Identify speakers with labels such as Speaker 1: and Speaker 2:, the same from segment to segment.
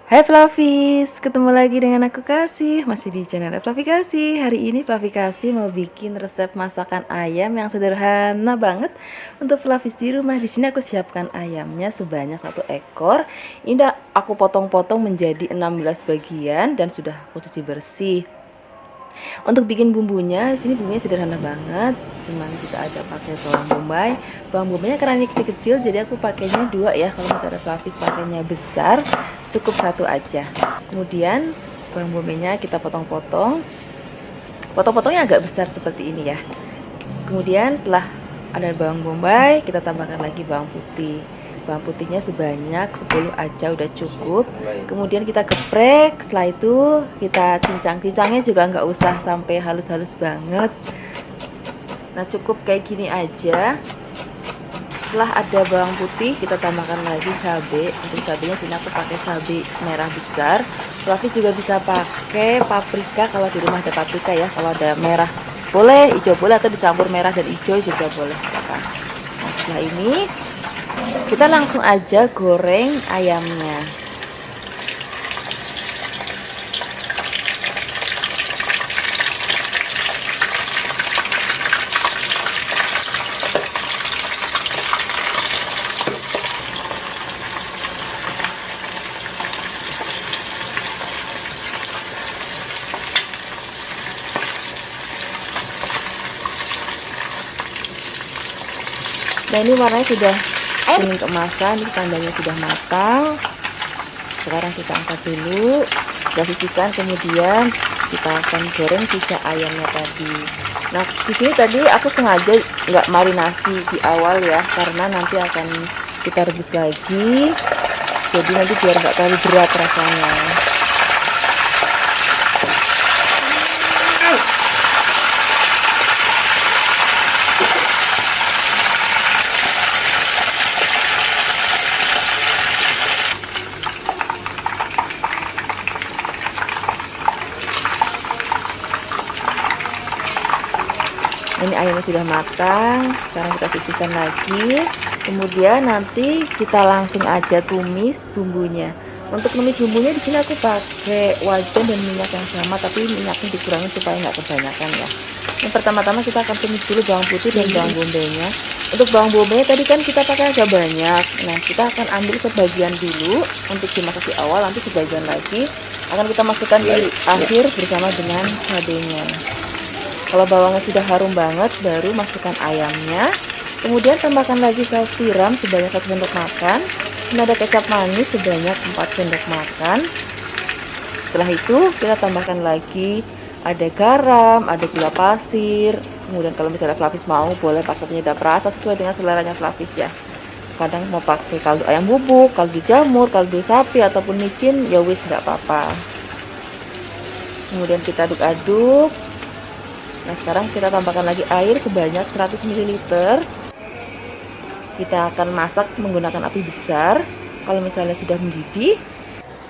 Speaker 1: Hai Flavis, ketemu lagi dengan aku Kasih, masih di channel Flavi Kasih. Hari ini Flavi Kasih mau bikin resep masakan ayam yang sederhana banget untuk Flavis di rumah. Di sini aku siapkan ayamnya sebanyak 1 ekor. Ini aku potong-potong menjadi 16 bagian dan sudah aku cuci bersih. Untuk bikin bumbunya, di sini bumbunya sederhana banget. Cuman kita ada pakai bawang bombay. Bawang bombaynya karena ini kecil-kecil, jadi aku pakainya 2 ya. Kalau misalnya Flavis pakainya besar, cukup 1 aja. Kemudian bawang bombaynya kita potong-potong. Potong-potongnya agak besar seperti ini ya. Kemudian setelah ada bawang bombay, kita tambahkan lagi bawang putih. Bawang putihnya sebanyak 10 aja udah cukup. Kemudian kita geprek. Setelah itu kita cincang-cincangnya juga nggak usah sampai halus-halus banget. Nah cukup kayak gini aja. Setelah ada bawang putih, kita tambahkan lagi cabai. Untuk cabenya sini aku pakai cabai merah besar. Flavis juga bisa pakai paprika kalau di rumah ada paprika ya. Kalau ada merah boleh, hijau boleh, atau dicampur merah dan hijau juga boleh. Nah setelah ini kita langsung aja goreng ayamnya. Nah ini warnanya sudah kuning keemasan, ini tandanya sudah matang. Sekarang kita angkat dulu, kita sisihkan, kemudian kita akan goreng sisa ayamnya tadi. Nah di sini tadi aku sengaja nggak marinasi di awal ya, karena nanti akan kita rebus lagi, jadi nanti biar nggak terlalu berat rasanya. Ini ayamnya sudah matang, sekarang kita sisihkan lagi. Kemudian nanti kita langsung aja tumis bumbunya. Untuk tumis bumbunya di sini aku pakai wajan dan minyak yang sama, tapi minyaknya dikurangi supaya nggak kebanyakan ya. Yang pertama-tama kita akan tumis dulu bawang putih dan bawang bombaynya. Untuk bawang bombaynya tadi kan kita pakai agak banyak. Nah kita akan ambil sebagian dulu untuk dimasak di awal, nanti sebagian lagi akan kita masukkan di akhir bersama dengan cabenya. Kalau bawangnya sudah harum banget, baru masukkan ayamnya. Kemudian tambahkan lagi saus tiram sebanyak 1 sendok makan. Ini ada kecap manis sebanyak 4 sendok makan. Setelah itu kita tambahkan lagi ada garam, ada gula pasir. Kemudian kalau misalnya Flavis mau, boleh pakai penyedap rasa sesuai dengan seleranya Flavis ya. Kadang mau pakai kaldu ayam bubuk, kaldu jamur, kaldu sapi ataupun micin, ya wis nggak apa-apa. Kemudian kita aduk-aduk. Nah sekarang kita tambahkan lagi air sebanyak 100 ml. Kita akan masak menggunakan api besar. Kalau misalnya sudah mendidih,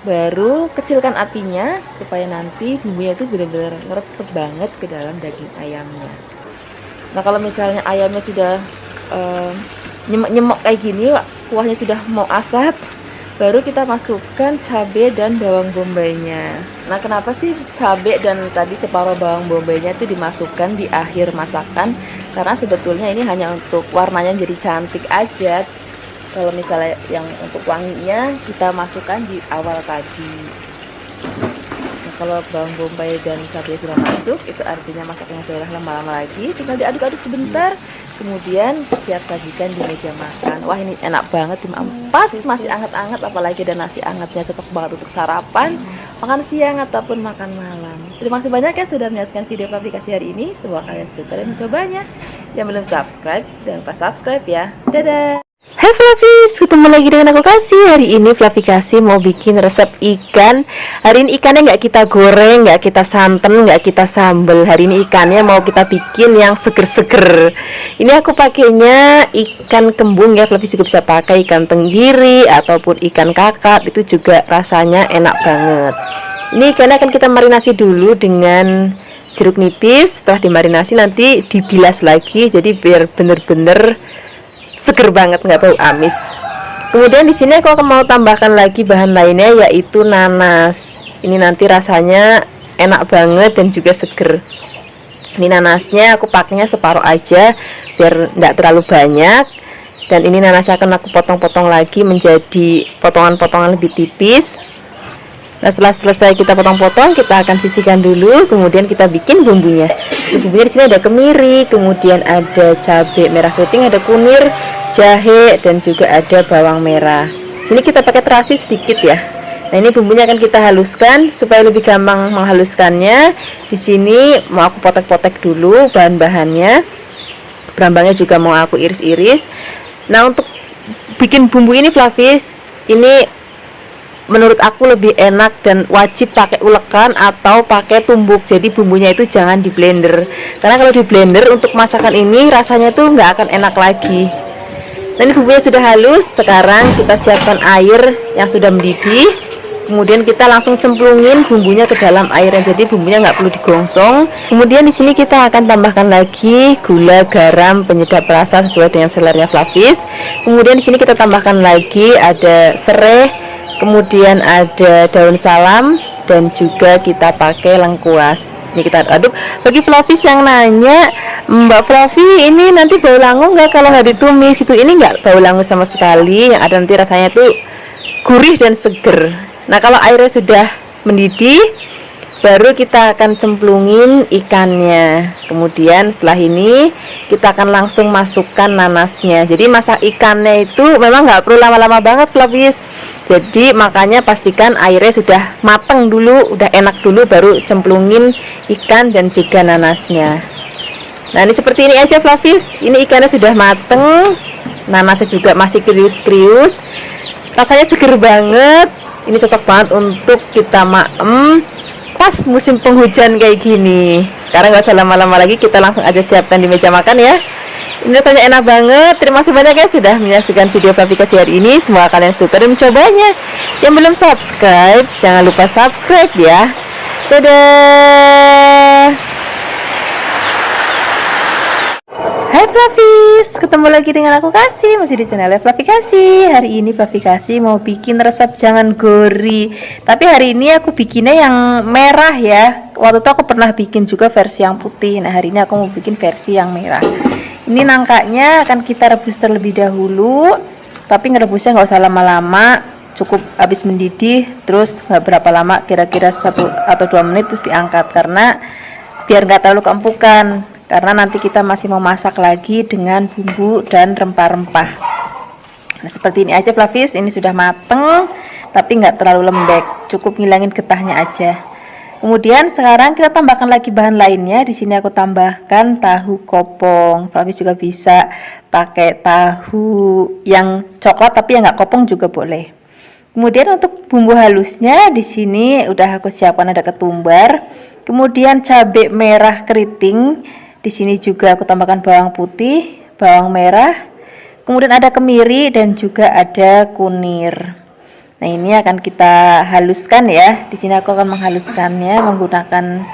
Speaker 1: baru kecilkan apinya supaya nanti bumbunya itu benar-benar meresap banget ke dalam daging ayamnya. Nah kalau misalnya ayamnya sudah nyemek-nyemek kayak gini, kuahnya sudah mau asat, baru kita masukkan cabai dan bawang bombaynya. Nah kenapa sih cabai dan tadi separuh bawang bombaynya itu dimasukkan di akhir masakan? Karena sebetulnya ini hanya untuk warnanya jadi cantik aja. Kalau misalnya yang untuk wanginya kita masukkan di awal tadi. Nah kalau bawang bombay dan cabai sudah masuk, itu artinya masaknya sudah lama-lama lagi. Tinggal diaduk-aduk sebentar, kemudian siap sajikan di meja makan. Wah ini enak banget, pas masih anget-anget, apalagi ada nasi angetnya, cocok banget untuk sarapan, makan siang ataupun makan malam. Terima kasih banyak ya sudah menyaksikan video aplikasi hari ini. Semoga kalian suka dan mencobanya. Yang belum subscribe, jangan lupa subscribe ya. Dadah. Hai Flavis, ketemu lagi dengan aku Kasih. Hari ini Flavi Kasih mau bikin resep ikan. Hari ini ikannya nggak kita goreng, nggak kita santen, nggak kita sambel. Hari ini ikannya mau kita bikin yang seger-seger. Ini aku pakainya ikan kembung ya. Flavis juga bisa pakai ikan tenggiri ataupun ikan kakap. Itu juga rasanya enak banget. Ini ikannya akan kita marinasi dulu dengan jeruk nipis. Setelah dimarinasi nanti dibilas lagi, jadi biar bener-bener seger banget, nggak bau amis. Kemudian di sini aku akan mau tambahkan lagi bahan lainnya, yaitu nanas. Ini nanti rasanya enak banget dan juga seger. Ini nanasnya aku pakainya separuh aja biar tidak terlalu banyak. Dan ini nanasnya akan aku potong-potong lagi menjadi potongan-potongan lebih tipis. Nah, setelah selesai kita potong-potong, kita akan sisihkan dulu. Kemudian kita bikin bumbunya. Bumbunya di sini ada kemiri, kemudian ada cabai merah keriting, ada kunir, jahe, dan juga ada bawang merah. Sini kita pakai terasi sedikit ya. Nah, ini bumbunya akan kita haluskan supaya lebih gampang menghaluskannya. Di sini mau aku potek-potek dulu bahan-bahannya. Berambangnya juga mau aku iris-iris. Nah, untuk bikin bumbu ini Flavis, ini menurut aku lebih enak dan wajib pakai ulekan atau pakai tumbuk. Jadi bumbunya itu jangan di blender, karena kalau di blender untuk masakan ini rasanya tuh nggak akan enak lagi. Nah, ini bumbunya sudah halus. Sekarang kita siapkan air yang sudah mendidih. Kemudian kita langsung cemplungin bumbunya ke dalam airnya, jadi bumbunya nggak perlu digongsong. Kemudian di sini kita akan tambahkan lagi gula, garam, penyedap rasa sesuai dengan selernya Flavis. Kemudian di sini kita tambahkan lagi ada serai, kemudian ada daun salam, dan juga kita pakai lengkuas. Ini kita aduk. Bagi Flavis yang nanya, Mbak Flavi, ini nanti bau langu nggak kalau nggak ditumis gitu? Ini nggak bau langu sama sekali. Yang ada nanti rasanya tuh gurih dan seger. Nah, kalau airnya sudah mendidih, baru kita akan cemplungin ikannya. Kemudian setelah ini kita akan langsung masukkan nanasnya. Jadi masak ikannya itu memang nggak perlu lama-lama banget Flavis. Jadi makanya pastikan airnya sudah mateng dulu, udah enak dulu, baru cemplungin ikan dan juga nanasnya. Nah, ini seperti ini aja Flavis. Ini ikannya sudah mateng, nanasnya juga masih krius-krius, rasanya seger banget. Ini cocok banget untuk kita maem pas musim penghujan kayak gini. Sekarang gak usah lama-lama lagi, kita langsung aja siapkan di meja makan ya. Ini rasanya enak banget. Terima kasih banyak ya sudah menyaksikan video Flavi kasih hari ini. Semoga kalian suka dan mencobanya. Yang belum subscribe, jangan lupa subscribe ya. Dadah. Hai Flavis, ketemu lagi dengan aku Kasih, masih di channel Flavi Kasih. Hari ini Flavi Kasih mau bikin resep jangan gori. Tapi hari ini aku bikinnya yang merah ya. Waktu itu aku pernah bikin juga versi yang putih. Nah, hari ini aku mau bikin versi yang merah. Ini nangkanya akan kita rebus terlebih dahulu. Tapi ngerebusnya nggak usah lama-lama, cukup habis mendidih. Terus nggak berapa lama, kira-kira 1 atau 2 menit terus diangkat, karena biar nggak terlalu keempukan. Karena nanti kita masih mau masak lagi dengan bumbu dan rempah-rempah. Nah, seperti ini aja Flavis. Ini sudah mateng tapi nggak terlalu lembek, cukup ngilangin getahnya aja. Kemudian sekarang kita tambahkan lagi bahan lainnya. Di sini aku tambahkan tahu kopong. Flavis juga bisa pakai tahu yang coklat, tapi yang nggak kopong juga boleh. Kemudian untuk bumbu halusnya di sini udah aku siapkan, ada ketumbar, kemudian cabai merah keriting. Di sini juga aku tambahkan bawang putih, bawang merah, kemudian ada kemiri dan juga ada kunir. Nah, ini akan kita haluskan ya. Di sini aku akan menghaluskannya menggunakan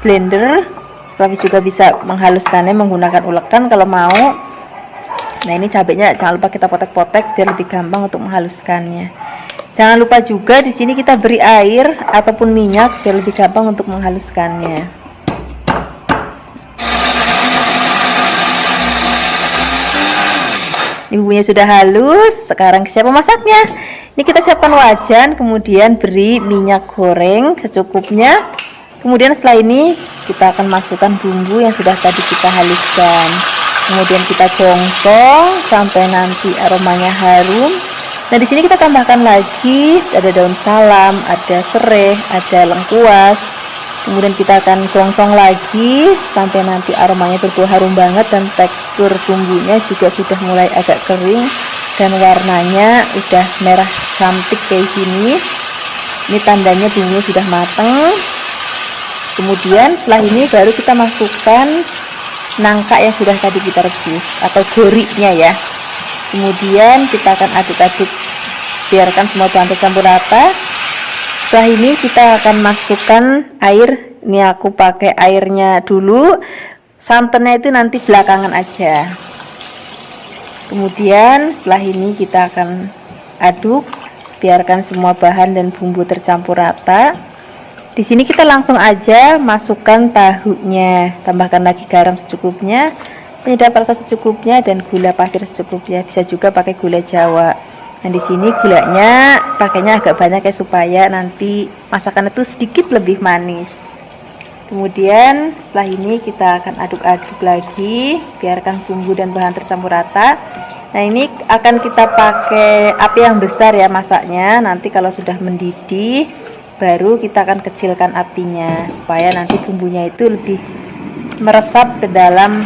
Speaker 1: blender. Flavis juga bisa menghaluskannya menggunakan ulekan kalau mau. Nah, ini cabenya jangan lupa kita potek-potek biar lebih gampang untuk menghaluskannya. Jangan lupa juga di sini kita beri air ataupun minyak biar lebih gampang untuk menghaluskannya. Ini bumbunya sudah halus. Sekarang siap memasaknya. Ini kita siapkan wajan, kemudian beri minyak goreng secukupnya. Kemudian setelah ini kita akan masukkan bumbu yang sudah tadi kita haluskan. Kemudian kita gongsong sampai nanti aromanya harum. Nah, di sini kita tambahkan lagi ada daun salam, ada serai, ada lengkuas. Kemudian kita akan gongsong lagi sampai nanti aromanya berbau harum banget dan tekstur bumbunya juga sudah mulai agak kering dan warnanya udah merah cantik kayak gini. Ini tandanya bumbunya sudah matang. Kemudian setelah ini baru kita masukkan nangka yang sudah tadi kita rebus atau gorinya ya. Kemudian kita akan aduk-aduk, biarkan semua bahan tercampur rata. Setelah ini kita akan masukkan air. Ini aku pakai airnya dulu, santannya itu nanti belakangan aja. Kemudian setelah ini kita akan
Speaker 2: aduk-aduk, biarkan semua bahan dan bumbu tercampur rata. Di sini kita langsung aja masukkan tahunya, tambahkan lagi garam secukupnya, penyedap rasa secukupnya, dan gula pasir secukupnya. Bisa juga pakai gula Jawa. Nah, di sini gulanya pakainya agak banyak ya, supaya nanti masakan itu sedikit lebih manis. Kemudian setelah ini kita akan aduk-aduk lagi, biarkan bumbu dan bahan tercampur rata. Nah, ini akan kita pakai api yang besar ya masaknya. Nanti kalau sudah mendidih, baru kita akan kecilkan apinya, supaya nanti bumbunya itu lebih meresap ke dalam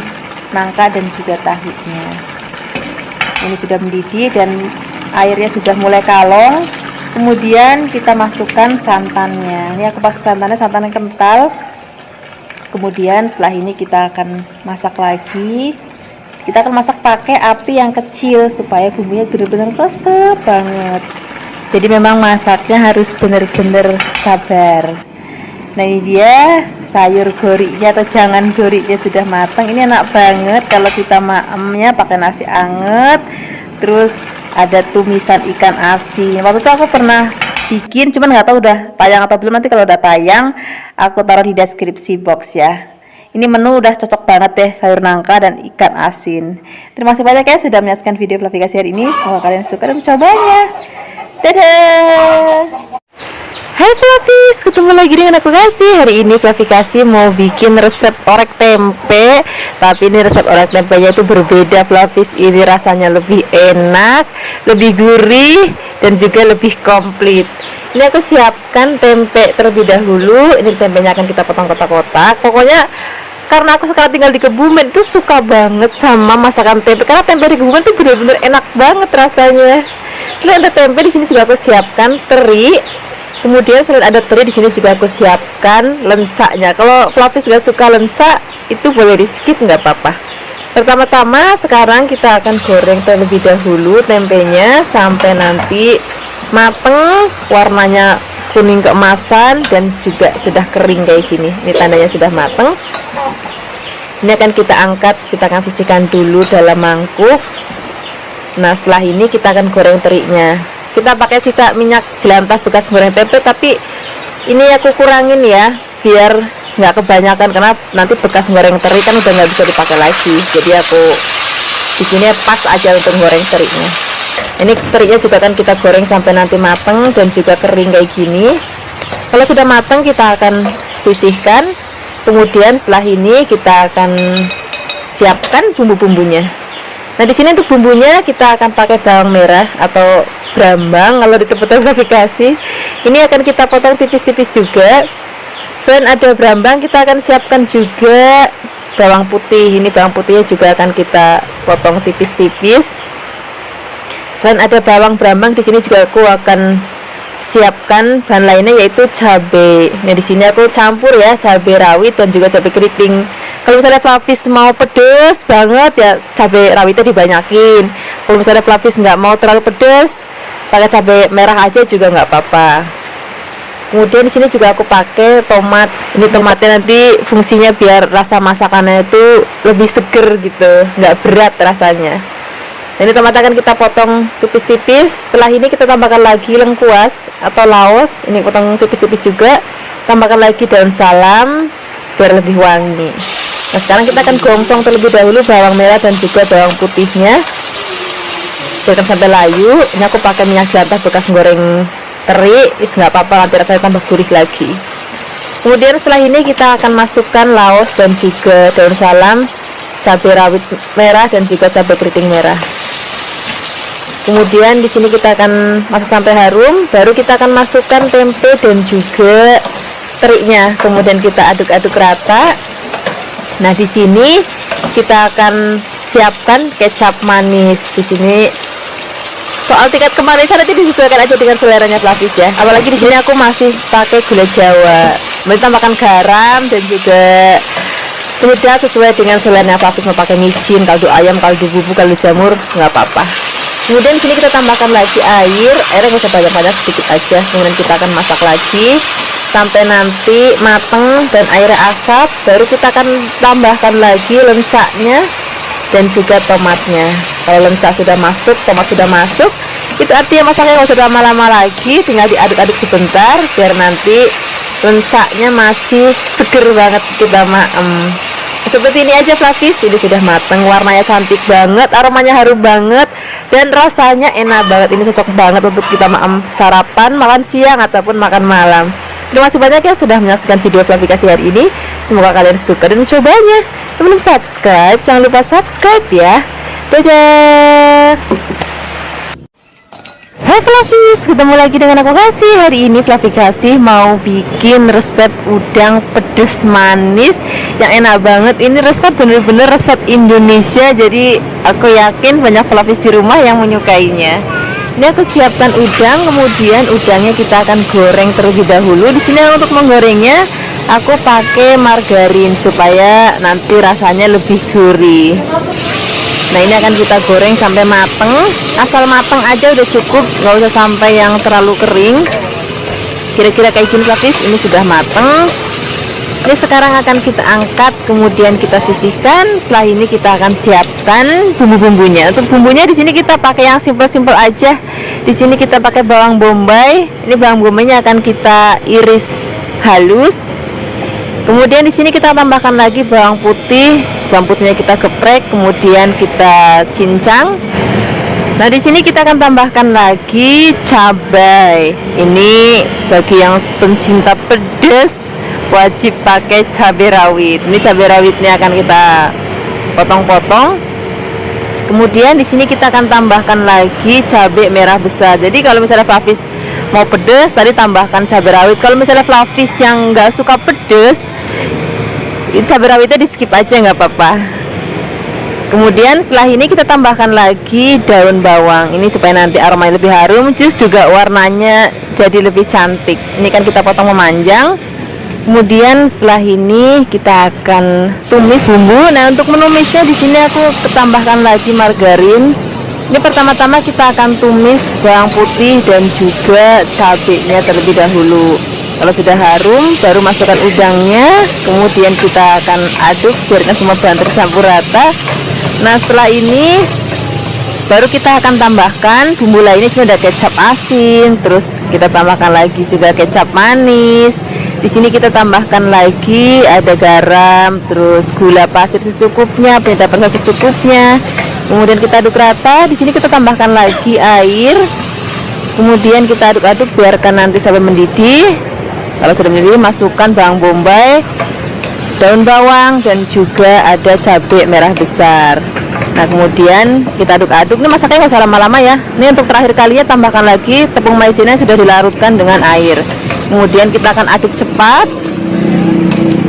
Speaker 2: nangka dan juga tahunya. Ini sudah mendidih dan airnya sudah mulai kalong. Kemudian kita masukkan santannya. Ini aku pakai santan yang kental. Kemudian setelah ini kita akan masak lagi. Kita akan masak pakai api yang kecil supaya bumbunya benar-benar resep banget. Jadi memang masaknya harus benar-benar sabar. Nah, ini dia sayur goriknya atau jangan goriknya sudah matang. Ini enak banget kalau kita maemnya pakai nasi anget. Terus ada tumisan ikan asin. Waktu itu aku pernah bikin, cuman nggak tahu udah tayang atau belum. Nanti kalau udah tayang aku taruh di deskripsi box ya. Ini menu udah cocok banget deh, sayur nangka dan ikan asin. Terima kasih banyak ya sudah menyaksikan video Fluffy kasih hari ini. Semoga kalian suka dan mencobanya. Dadah. Hai Fluffies, ketemu lagi dengan aku Kasih. Hari ini Fluffy Kasih mau bikin resep orek tempe. Tapi ini resep orek tempenya itu berbeda Fluffies. Ini rasanya lebih enak, lebih gurih, dan juga lebih komplit. Ini aku siapkan tempe terlebih dahulu. Ini tempenya akan kita potong kotak-kotak. Pokoknya karena aku sekarang tinggal di Kebumen tuh suka banget sama masakan tempe. Karena tempe di Kebumen tuh bener-bener enak banget rasanya. Selain ada tempe, di sini juga aku siapkan teri. Kemudian selain ada teri, di sini juga aku siapkan lencaknya. Kalau Fluffies gak suka lencak, itu boleh di skip, nggak apa-apa. Pertama-tama sekarang kita akan goreng terlebih dahulu tempenya sampai nanti mateng, warnanya kuning keemasan dan juga sudah kering kayak gini. Ini tandanya sudah mateng. Ini akan kita angkat, kita akan sisihkan dulu dalam mangkuk. Nah, setelah ini kita akan goreng terinya. Kita pakai sisa minyak jelantah bekas goreng tempe, tapi ini aku kurangin ya, biar nggak kebanyakan, karena nanti bekas goreng teri kan udah nggak bisa dipakai lagi. Jadi aku di sini pas aja untuk goreng terinya. Ini terinya juga akan kita goreng sampai nanti mateng dan juga kering kayak gini. Kalau sudah mateng kita akan sisihkan. Kemudian setelah ini kita akan siapkan bumbu-bumbunya. Nah, di sini untuk bumbunya kita akan pakai bawang merah atau brambang kalau di tempat verifikasi. Ini akan kita potong tipis-tipis juga. Selain ada brambang, kita akan siapkan juga bawang putih. Ini bawang putihnya juga akan kita potong tipis-tipis. Selain ada bawang brambang, di sini juga aku akan siapkan bahan lainnya yaitu cabai. Nah, di sini aku campur ya cabai rawit dan juga cabai keriting. Kalau misalnya Fluffies mau pedes banget ya cabai rawitnya dibanyakin. Kalau misalnya Fluffies nggak mau terlalu pedes, pakai cabai merah aja juga nggak apa-apa. Kemudian di sini juga aku pakai tomat. Ini tomatnya nanti fungsinya biar rasa masakannya itu lebih seger gitu, nggak berat rasanya. Ini tomat akan kita potong tipis-tipis. Setelah ini kita tambahkan lagi lengkuas atau laos. Ini potong tipis-tipis juga. Tambahkan lagi daun salam biar lebih wangi. Nah, sekarang kita akan gongsong terlebih dahulu bawang merah dan juga bawang putihnya. Biarkan sampai layu. Ini aku pakai minyak jelantah bekas goreng teri. Nggak apa-apa, nanti rasanya tambah gurih lagi. Kemudian setelah ini kita akan masukkan laos dan juga daun salam, cabai rawit merah dan juga cabai keriting merah. Kemudian di sini kita akan masak sampai harum, baru kita akan masukkan tempe dan juga terinya. Kemudian kita aduk-aduk rata. Nah, di sini kita akan siapkan kecap manis. Di sini soal tingkat kemanisan nanti disesuaikan aja dengan seleranya Fluffies ya. Apalagi di sini aku masih pakai gula Jawa. Kemudian tambahkan garam dan juga penyedap sesuai dengan seleranya Fluffies. Mau pakai micin, kaldu ayam, kaldu bubuk, kaldu jamur, nggak apa-apa. Kemudian di sini kita tambahkan lagi airnya nggak usah banyak-banyak, sedikit aja. Kemudian kita akan masak lagi sampai nanti mateng dan airnya asap. Baru kita akan tambahkan lagi lencaknya dan juga tomatnya. Kalau lencak sudah masuk, tomat sudah masuk, Itu artinya masaknya nggak usah lama-lama lagi, tinggal diaduk-aduk sebentar biar nanti lencaknya masih seger banget kita seperti ini aja Flavis. Ini sudah mateng, warnanya cantik banget, aromanya harum banget, dan rasanya enak banget. Ini cocok banget untuk kita sarapan, makan siang ataupun makan malam. Terima kasih banyak ya sudah menyaksikan video Flavikasi hari ini. Semoga kalian suka dan mencobanya. Yang belum subscribe, jangan lupa subscribe ya. Dadah. Hai Flavis, ketemu lagi dengan aku Kasih. Hari ini Flavikasi mau bikin resep udang pedes manis yang enak banget. Ini resep bener-bener resep Indonesia, jadi aku yakin banyak Flavis di rumah yang menyukainya. Ini aku siapkan udang, kemudian udangnya kita akan goreng terlebih dahulu. Di sini untuk menggorengnya aku pakai margarin supaya nanti rasanya lebih gurih. Nah, ini akan kita goreng sampai mateng. Asal mateng aja udah cukup, nggak usah sampai yang terlalu kering. Kira-kira kayak gini Flavis, ini sudah mateng. Ini sekarang akan kita angkat, kemudian kita sisihkan. Setelah ini kita akan siapkan bumbu-bumbunya. Untuk bumbunya di sini kita pakai yang simple-simple aja. Di sini kita pakai bawang bombay. Ini bawang bombaynya akan kita iris halus. Kemudian di sini kita tambahkan lagi bawang putih. Bawang putihnya kita geprek, kemudian kita cincang. Nah, di sini kita akan tambahkan lagi cabai. Ini bagi yang pencinta pedas wajib pakai cabai rawit. Ini cabai rawitnya akan kita potong-potong. Kemudian di sini kita akan tambahkan lagi cabai merah besar. Jadi kalau misalnya Flavis mau pedas, tadi tambahkan cabai rawit. Kalau misalnya Flavis yang nggak suka pedas, cabai rawitnya di skip aja nggak apa-apa. Kemudian setelah ini kita tambahkan lagi daun bawang. Ini supaya nanti aromanya lebih harum, jus juga warnanya jadi lebih cantik. Ini kan kita potong memanjang. Kemudian setelah ini kita akan tumis bumbu. Nah, untuk menumisnya di sini aku tambahkan lagi margarin. Ini pertama-tama kita akan tumis bawang putih dan juga cabenya terlebih dahulu. Kalau sudah harum, baru masukkan udangnya. Kemudian kita akan aduk biarkan semua bahan tercampur rata. Nah, setelah ini baru kita akan tambahkan bumbu lainnya. Ini ada kecap asin, terus kita tambahkan lagi juga kecap manis. Di sini kita tambahkan lagi ada garam, terus gula pasir secukupnya, penyedap rasa secukupnya. Kemudian kita aduk rata. Di sini kita tambahkan lagi air. Kemudian kita aduk-aduk biarkan nanti sampai mendidih. Kalau sudah mendidih, masukkan bawang bombay, daun bawang, dan juga ada cabai merah besar. Nah, kemudian kita aduk-aduk. Ini masaknya nggak usah lama-lama ya. Ini untuk terakhir kalinya tambahkan lagi tepung maizena yang sudah dilarutkan dengan air. Kemudian kita akan aduk cepat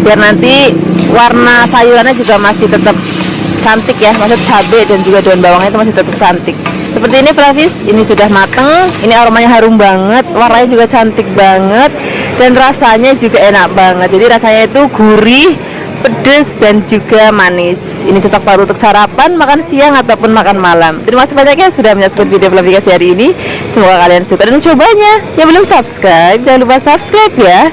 Speaker 2: biar nanti warna sayurannya juga masih tetap cantik ya. Maksud cabai dan juga daun bawangnya itu masih tetap cantik. Seperti ini Flavis, ini sudah mateng. Ini aromanya harum banget, warnanya juga cantik banget, dan rasanya juga enak banget. Jadi rasanya itu gurih, pedas, dan juga manis. Ini cocok banget untuk sarapan, makan siang ataupun makan malam. Terima kasih banyak ya sudah menyaksikan video Flavikasi hari ini. Semoga kalian suka dan mencobanya. Yang belum subscribe, jangan lupa subscribe ya.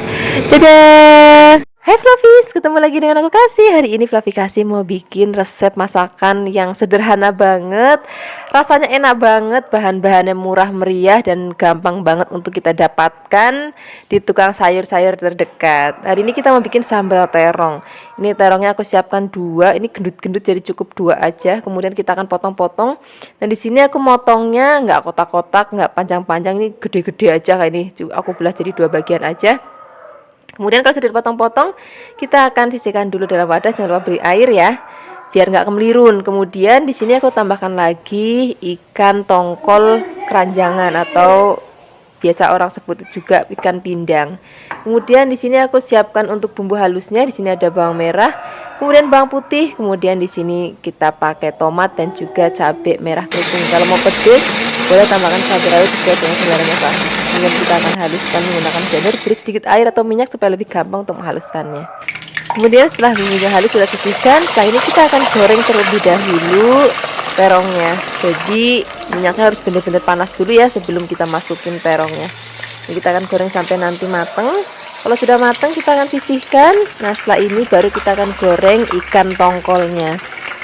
Speaker 2: Dadah. Hai Flavis, ketemu lagi dengan aku Kasih. Hari ini Flavikasi mau bikin resep masakan yang sederhana banget, rasanya enak banget, bahan-bahannya murah meriah dan gampang banget untuk kita dapatkan di tukang sayur-sayur terdekat. Hari ini kita mau bikin sambal terong. Ini terongnya aku siapkan 2, ini gendut-gendut jadi cukup 2 aja. Kemudian kita akan potong-potong. Dan di sini aku motongnya nggak kotak-kotak, nggak panjang-panjang, ini gede-gede aja kayak ini. Aku belah jadi 2 bagian aja. Kemudian kalau sudah dipotong-potong, kita akan sisihkan dulu dalam wadah, jangan lupa beri air ya, biar nggak kemelirun. Kemudian di sini aku tambahkan lagi ikan tongkol keranjangan atau biasa orang sebut juga ikan pindang. Kemudian di sini aku siapkan untuk bumbu halusnya. Di sini ada bawang merah, kemudian bawang putih, kemudian di sini kita pakai tomat dan juga cabai merah keriting. Kalau mau pedas, boleh tambahkan cabai rawit sesuai dengan seleranya Pak. Kemudian kita akan haluskan menggunakan blender, beri sedikit air atau minyak supaya lebih gampang untuk menghaluskannya. Kemudian setelah bumbunya halus sudah sisihkan, setelah ini kita akan goreng terlebih dahulu terongnya. Jadi minyaknya harus benar-benar panas dulu ya sebelum kita masukin terongnya. Jadi kita akan goreng sampai nanti mateng. Kalau sudah mateng kita akan sisihkan. Nah, setelah ini baru kita akan goreng ikan tongkolnya.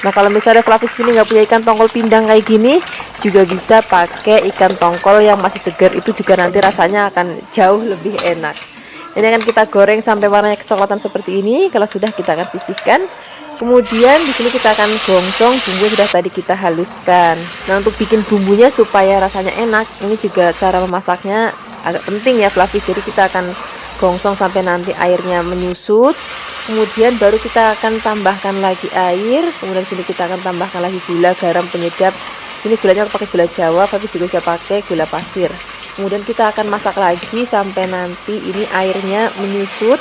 Speaker 1: Nah kalau misalnya Flavis ini nggak punya ikan tongkol pindang kayak gini, juga bisa pakai ikan tongkol yang masih segar, itu juga nanti rasanya akan jauh lebih enak. Ini akan kita goreng sampai warnanya kecoklatan seperti ini. Kalau sudah, kita akan sisihkan. Kemudian di sini kita akan gongsong bumbu sudah tadi kita haluskan. Nah untuk bikin bumbunya supaya rasanya enak, ini juga cara memasaknya agak penting ya Flavis. Jadi kita akan gongsong sampai nanti airnya menyusut. Kemudian baru kita akan tambahkan lagi air. Kemudian sini kita akan tambahkan lagi gula, garam, penyedap. Ini gulanya aku pakai gula Jawa, tapi juga bisa pakai gula pasir. Kemudian kita akan masak lagi sampai nanti ini airnya menyusut.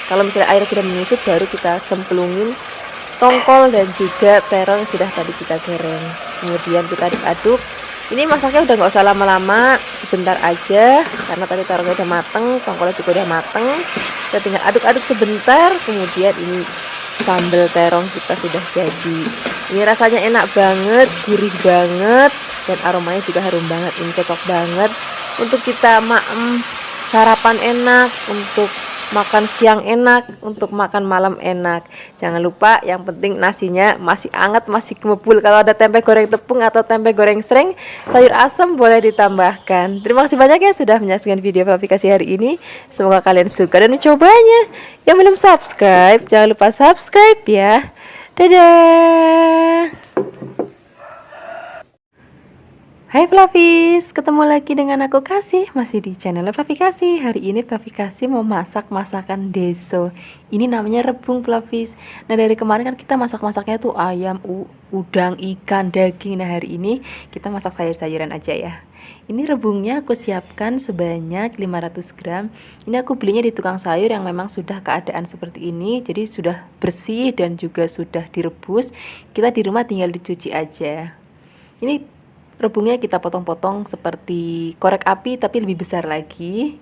Speaker 1: Kalau misalnya air sudah menyusut, baru kita cemplungin tongkol dan juga terong yang sudah tadi kita goreng. Kemudian kita aduk-aduk. Ini masaknya udah nggak usah lama-lama, sebentar aja karena tadi terongnya udah mateng, tongkolnya juga udah mateng. Kita tinggal aduk-aduk sebentar, kemudian ini sambal terong kita sudah jadi. Ini rasanya enak banget, gurih banget, dan aromanya juga harum banget. Ini cocok banget untuk kita sarapan enak, untuk makan siang enak, untuk makan malam enak. Jangan lupa yang penting nasinya masih hangat, masih gemebul. Kalau ada tempe goreng tepung atau tempe goreng sreng, sayur asam boleh ditambahkan. Terima kasih banyak ya sudah menyaksikan video Flavikasi hari ini. Semoga kalian suka dan mencobanya. Yang belum subscribe, jangan lupa subscribe ya. Dadah. Hai Flavis, ketemu lagi dengan aku Kasih, masih di channel Flavikasi. Hari ini Flavikasi mau masak masakan deso. Ini namanya rebung Flavis. Nah dari kemarin kan kita masak-masaknya tuh ayam, udang, ikan, daging. Nah hari ini kita masak sayur-sayuran aja ya. Ini rebungnya aku siapkan sebanyak 500 gram. Ini aku belinya di tukang sayur yang memang sudah keadaan seperti ini. Jadi sudah bersih dan juga sudah direbus. Kita di rumah tinggal dicuci aja. Ini rebungnya kita potong-potong seperti korek api tapi lebih besar lagi.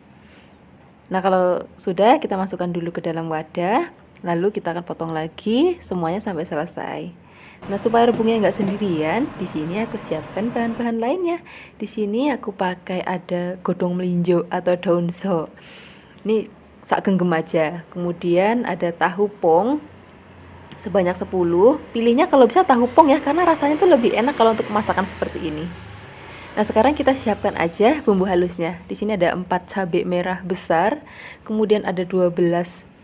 Speaker 1: Nah kalau sudah, kita masukkan dulu ke dalam wadah, lalu kita akan potong lagi semuanya sampai selesai. Nah supaya rebungnya nggak sendirian, di sini aku siapkan bahan-bahan lainnya. Di sini aku pakai ada godong melinjo atau daun so. Ini sak genggam aja. Kemudian ada tahu pong sebanyak 10. Pilihnya kalau bisa tahu pong ya, karena rasanya tuh lebih enak kalau untuk masakan seperti ini. Nah sekarang kita siapkan aja bumbu halusnya. Di sini ada 4 cabai merah besar, kemudian ada 12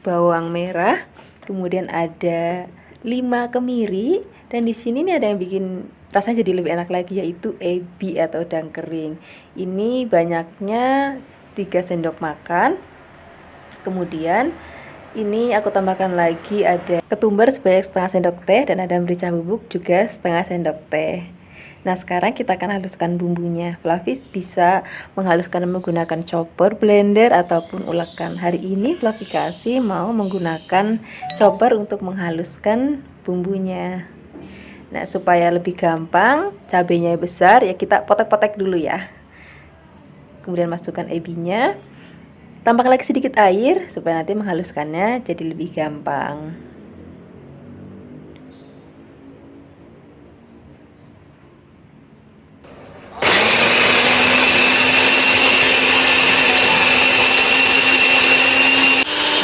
Speaker 1: bawang merah, kemudian ada 5 kemiri, dan di sini nih ada yang bikin rasanya jadi lebih enak lagi, yaitu ebi atau udang kering. Ini banyaknya 3 sendok makan. Kemudian ini aku tambahkan lagi ada ketumbar sebanyak setengah sendok teh, dan ada merica bubuk juga setengah sendok teh. Nah sekarang kita akan haluskan bumbunya. Flavis bisa menghaluskan menggunakan chopper, blender, ataupun ulekan. Hari ini Flavikasi mau menggunakan chopper untuk menghaluskan bumbunya. Nah supaya lebih gampang, cabenya besar ya kita potek-potek dulu ya. Kemudian masukkan ebinya. Tambahkan lagi sedikit air supaya nanti menghaluskannya jadi lebih gampang.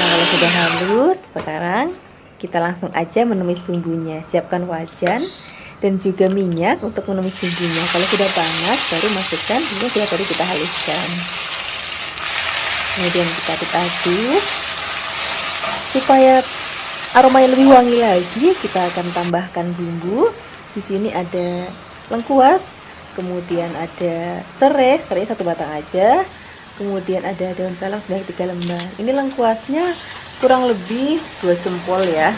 Speaker 1: Nah kalau sudah halus, sekarang kita langsung aja menumis bumbunya. Siapkan wajan dan juga minyak untuk menumis bumbunya. Kalau sudah panas, baru masukkan bumbu yang sudah tadi kita haluskan. Kemudian kita aduk supaya aromanya lebih wangi lagi. Kita akan tambahkan bumbu. Di sini ada lengkuas, kemudian ada serai 1 batang aja, kemudian ada daun salam sebanyak 3 lembar. Ini lengkuasnya kurang lebih 2 jempol ya.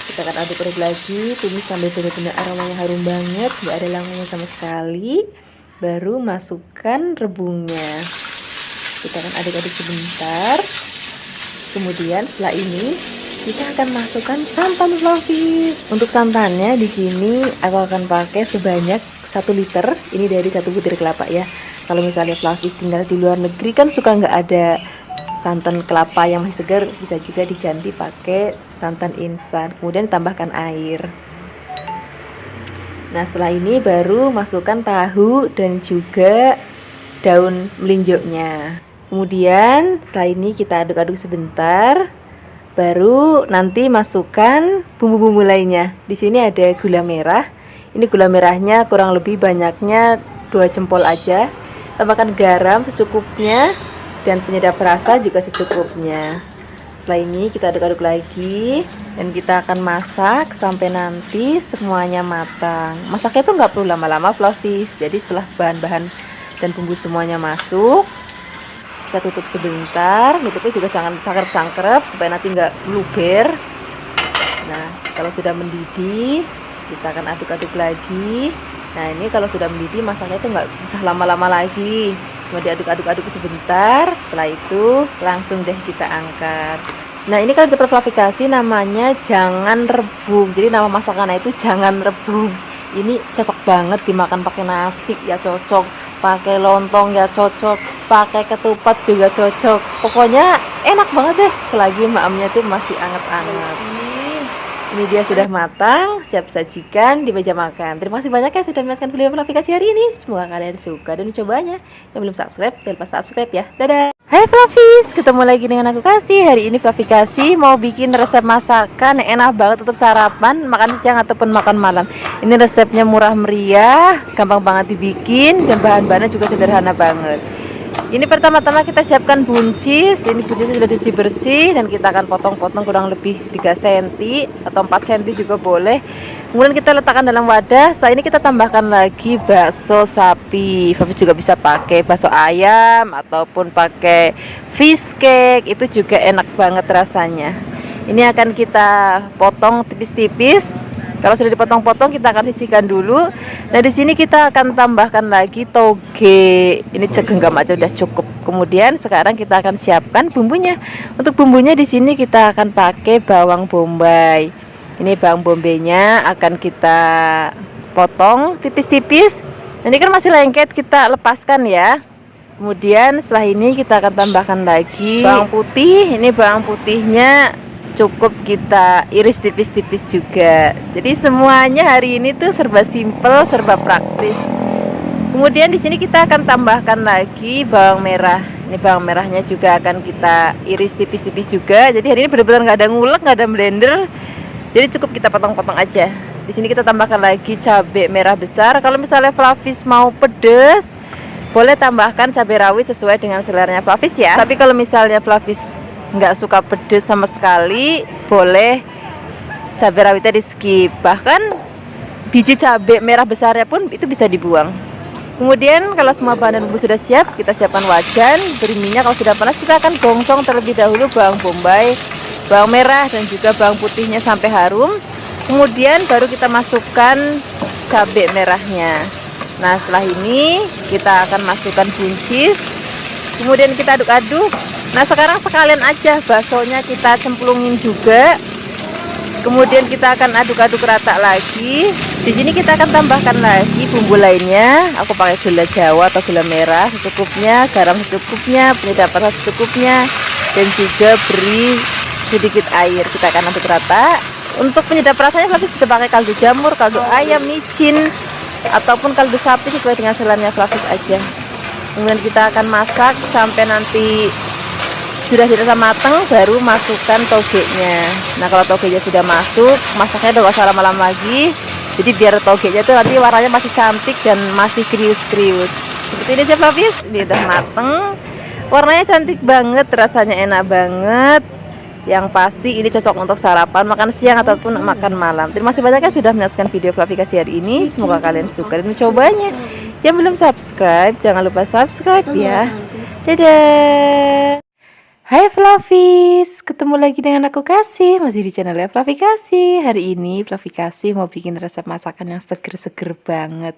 Speaker 1: Kita akan aduk-aduk lagi, tumis sampai benar-benar aromanya harum banget, nggak ada langunya sama sekali. Baru masukkan rebungnya. Kita akan aduk-aduk sebentar. Kemudian setelah ini kita akan masukkan santan Flavis. Untuk santannya di sini aku akan pakai sebanyak 1 liter. Ini dari 1 butir kelapa ya. Kalau misalnya Flavis tinggal di luar negeri kan suka nggak ada santan kelapa yang masih segar, bisa juga diganti pakai santan instan. Kemudian tambahkan air. Nah setelah ini baru masukkan tahu dan juga daun melinjonya. Kemudian setelah ini kita aduk-aduk sebentar.
Speaker 2: Baru nanti masukkan bumbu-bumbu lainnya. Di sini ada gula merah. Ini gula merahnya kurang lebih banyaknya 2 jempol aja. Tambahkan garam secukupnya dan penyedap rasa juga secukupnya. Setelah ini kita aduk-aduk lagi dan kita akan masak sampai nanti semuanya matang. Masaknya tuh nggak perlu lama-lama fluffy. Jadi setelah bahan-bahan dan bumbu semuanya masuk, kita tutup sebentar. Nutupnya juga jangan cangkrep-cangkrep supaya nanti nggak meluber. Nah, kalau sudah mendidih, kita akan aduk-aduk lagi. Nah, ini kalau sudah mendidih, masaknya itu nggak usah lama-lama lagi. Cuma diaduk-aduk sebentar. Setelah itu langsung deh kita angkat. Nah, ini kan kita klasifikasi namanya jangan rebung. Jadi nama masakannya itu jangan rebung. Ini cocok banget dimakan pakai nasi ya cocok, pakai lontong ya cocok, pakai ketupat juga cocok. Pokoknya enak banget deh selagi maamnya tuh masih anget-anget. Ini dia sudah matang, siap sajikan di meja makan. Terima kasih banyak ya sudah menyaksikan video aplikasi hari ini. Semoga kalian suka dan mencobanya. Yang belum subscribe, jangan lupa subscribe ya. Dadah. Hai Fluffies, ketemu lagi dengan aku Kasih. Hari ini Fluffy mau bikin resep masakan yang enak banget untuk sarapan, makan siang ataupun makan malam. Ini resepnya murah meriah, gampang banget dibikin dan bahan-bahannya juga sederhana banget. Ini pertama-tama kita siapkan buncis. Ini buncis sudah dicuci bersih dan kita akan potong-potong kurang lebih 3 cm atau 4 cm juga boleh. Kemudian kita letakkan dalam wadah. Setelah ini kita tambahkan lagi bakso sapi. Fluffy juga bisa pakai bakso ayam ataupun pakai fish cake. Itu juga enak banget rasanya. Ini akan kita potong tipis-tipis. Kalau sudah dipotong-potong kita akan sisihkan dulu. Nah, di sini kita akan tambahkan lagi toge. Ini segenggam aja udah cukup. Kemudian sekarang kita akan siapkan bumbunya. Untuk bumbunya di sini kita akan pakai bawang bombay. Ini bawang bombaynya akan kita potong tipis-tipis. Ini kan masih lengket, kita lepaskan ya. Kemudian setelah ini kita akan tambahkan lagi bawang putih. Ini bawang putihnya cukup kita iris tipis-tipis juga. Jadi semuanya hari ini tuh serba simple, serba praktis. Kemudian di sini kita akan tambahkan lagi bawang merah. Ini bawang merahnya juga akan kita iris tipis-tipis juga. Jadi hari ini benar-benar nggak ada ngulek, nggak ada blender. Jadi cukup kita potong-potong aja. Di sini kita tambahkan lagi cabai merah besar. Kalau misalnya Fluffy mau pedes, boleh tambahkan cabai rawit sesuai dengan seleranya Fluffy ya. Tapi kalau misalnya Fluffy nggak suka pedes sama sekali, boleh cabai rawitnya di skip. Bahkan biji cabai merah besarnya pun itu bisa dibuang. Kemudian kalau semua bahan dan bumbu sudah siap, kita siapkan wajan, beri minyak. Kalau sudah panas, kita akan gongsong terlebih dahulu bawang bombay, bawang merah dan juga bawang putihnya sampai harum. Kemudian baru kita masukkan cabai merahnya. Nah, setelah ini kita akan masukkan buncis. Kemudian kita aduk-aduk. Nah, sekarang sekalian aja baksonya kita cemplungin juga. Kemudian kita akan aduk-aduk rata lagi. Di sini kita akan tambahkan lagi bumbu lainnya. Aku pakai gula Jawa atau gula merah secukupnya, garam secukupnya, penyedap rasa secukupnya, dan juga beri sedikit air. Kita akan aduk rata. Untuk penyedap rasanya Fluffy bisa pakai kaldu jamur, kaldu ayam, micin, ataupun kaldu sapi sesuai dengan selernya Fluffy aja. Kemudian kita akan masak sampai nanti sudah dirasa matang, baru masukkan togenya. Nah, kalau togenya sudah masuk, masaknya udah gak usah lama-lama lagi. Jadi biar togenya tuh nanti warnanya masih cantik dan masih krius-krius. Seperti ini aja Fluffy, ini udah mateng. Warnanya cantik banget, rasanya enak banget. Yang pasti ini cocok untuk sarapan, makan siang ataupun makan malam. Terima kasih banyak ya sudah menyaksikan video Fluffy hari ini. Semoga kalian suka dan mencobanya. Yang belum subscribe, jangan lupa subscribe ya. Dadah. Hai Fluffies, ketemu lagi dengan aku Kasih, masih di channelnya Fluffy Kasih. Hari ini Fluffy Kasih mau bikin resep masakan yang seger-seger banget.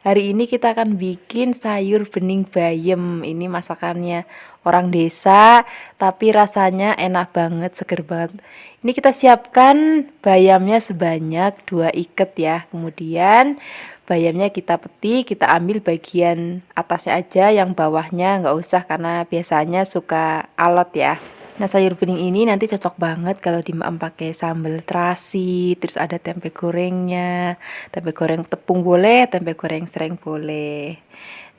Speaker 2: Hari ini kita akan bikin sayur bening bayam. Ini masakannya orang desa, tapi rasanya enak banget, seger banget. Ini kita siapkan bayamnya sebanyak 2 ikat ya. Kemudian bayamnya kita petik, kita ambil bagian atasnya aja, yang bawahnya nggak usah karena biasanya suka alot ya. Nah, sayur bening ini nanti cocok banget kalau dimaem pakai sambal terasi, terus ada tempe gorengnya, tempe goreng tepung boleh, tempe goreng sereng boleh.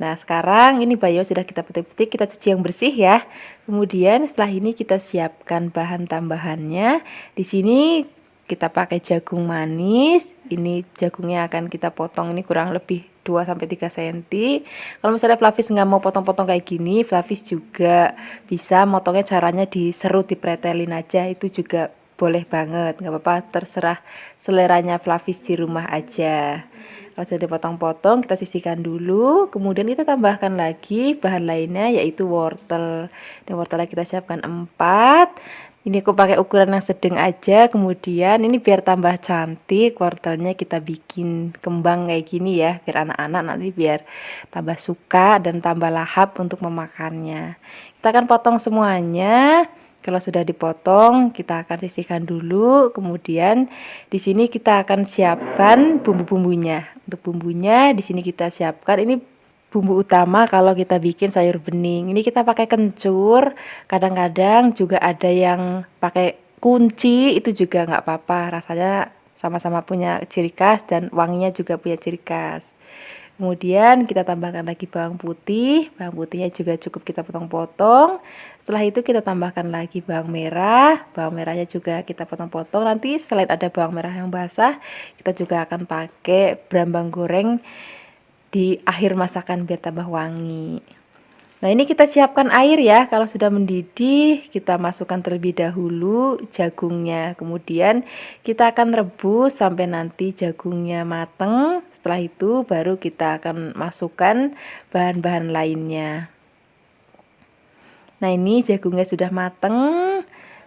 Speaker 2: Nah, sekarang ini bayam sudah kita petik-petik, kita cuci yang bersih ya. Kemudian setelah ini kita siapkan bahan tambahannya. Di sini kita pakai jagung manis. Ini jagungnya akan kita potong ini kurang lebih 2-3 cm. Kalau misalnya Flavis nggak mau potong-potong kayak gini, Flavis juga bisa motongnya caranya diserut, dipretelin aja, itu juga boleh banget, nggak apa-apa, terserah seleranya Flavis di rumah aja. Kalau sudah dipotong-potong, kita sisihkan dulu, kemudian kita tambahkan lagi bahan lainnya yaitu wortel. Ini wortelnya kita siapkan 4. Ini aku pakai ukuran yang sedang aja. Kemudian ini biar tambah cantik, wortelnya kita bikin kembang kayak gini ya, biar anak-anak nanti biar tambah suka dan tambah lahap untuk memakannya. Kita akan potong semuanya. Kalau sudah dipotong, kita akan sisihkan dulu. Kemudian di sini kita akan siapkan bumbu-bumbunya. Untuk bumbunya di sini kita siapkan ini bumbu utama kalau kita bikin sayur bening. Ini kita pakai kencur. Kadang-kadang juga ada yang pakai kunci, itu juga nggak apa-apa. Rasanya sama-sama punya ciri khas dan wanginya juga punya ciri khas. Kemudian kita tambahkan lagi bawang putih. Bawang putihnya juga cukup kita potong-potong. Setelah itu kita tambahkan lagi bawang merah. Bawang merahnya juga kita potong-potong. Nanti selain ada bawang merah yang basah, kita juga akan pakai brambang goreng di akhir masakan biar tambah wangi. Nah, ini kita siapkan air ya. Kalau sudah mendidih, kita masukkan terlebih dahulu jagungnya. Kemudian kita akan rebus sampai nanti jagungnya mateng. Setelah itu baru kita akan masukkan bahan-bahan lainnya. Nah, ini jagungnya sudah mateng.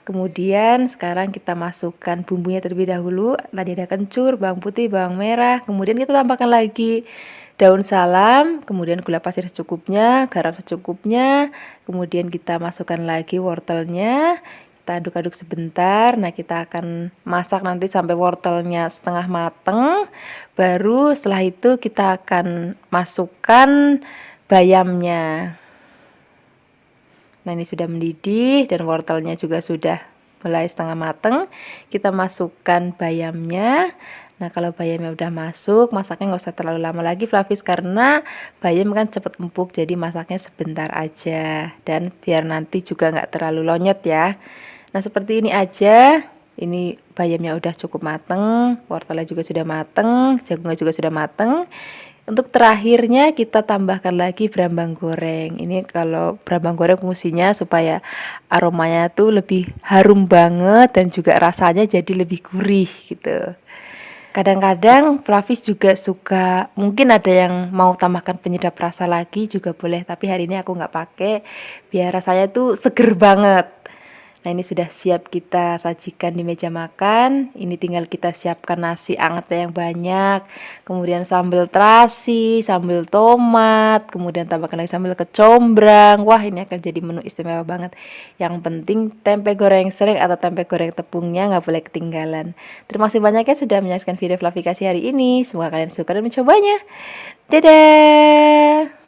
Speaker 2: Kemudian sekarang kita masukkan bumbunya terlebih dahulu. Tadi ada kencur, bawang putih, bawang merah. Kemudian kita tambahkan lagi daun salam, kemudian gula pasir secukupnya, garam secukupnya. Kemudian kita masukkan lagi wortelnya. Kita aduk-aduk sebentar. Nah, kita akan masak nanti sampai wortelnya setengah mateng. Baru setelah itu kita akan masukkan bayamnya. Nah, ini sudah mendidih dan wortelnya juga sudah mulai setengah mateng. Kita masukkan bayamnya. Nah, kalau bayamnya udah masuk, masaknya nggak usah terlalu lama lagi Flavis, karena bayam kan cepet empuk, jadi masaknya sebentar aja. Dan biar nanti juga nggak terlalu lonyot ya. Nah, seperti ini aja. Ini bayamnya udah cukup mateng, wortelnya juga sudah mateng, jagungnya juga sudah mateng. Untuk terakhirnya kita tambahkan lagi brambang goreng. Ini kalau brambang goreng fungsinya supaya aromanya tuh lebih harum banget dan juga rasanya jadi lebih gurih gitu. Kadang-kadang Flavis juga suka, mungkin ada yang mau tambahkan penyedap rasa lagi juga boleh, tapi hari ini aku nggak pakai biar rasanya tuh seger banget. Nah, ini sudah siap kita sajikan di meja makan. Ini tinggal kita siapkan nasi anget yang banyak, kemudian sambal terasi, sambal tomat, kemudian tambahkan lagi sambal kecombrang. Wah, ini akan jadi menu istimewa banget. Yang penting tempe goreng sering atau tempe goreng tepungnya nggak boleh ketinggalan. Terima kasih banyak ya sudah menyaksikan video Flavikasi hari ini. Semoga kalian suka dan mencobanya. Dadah!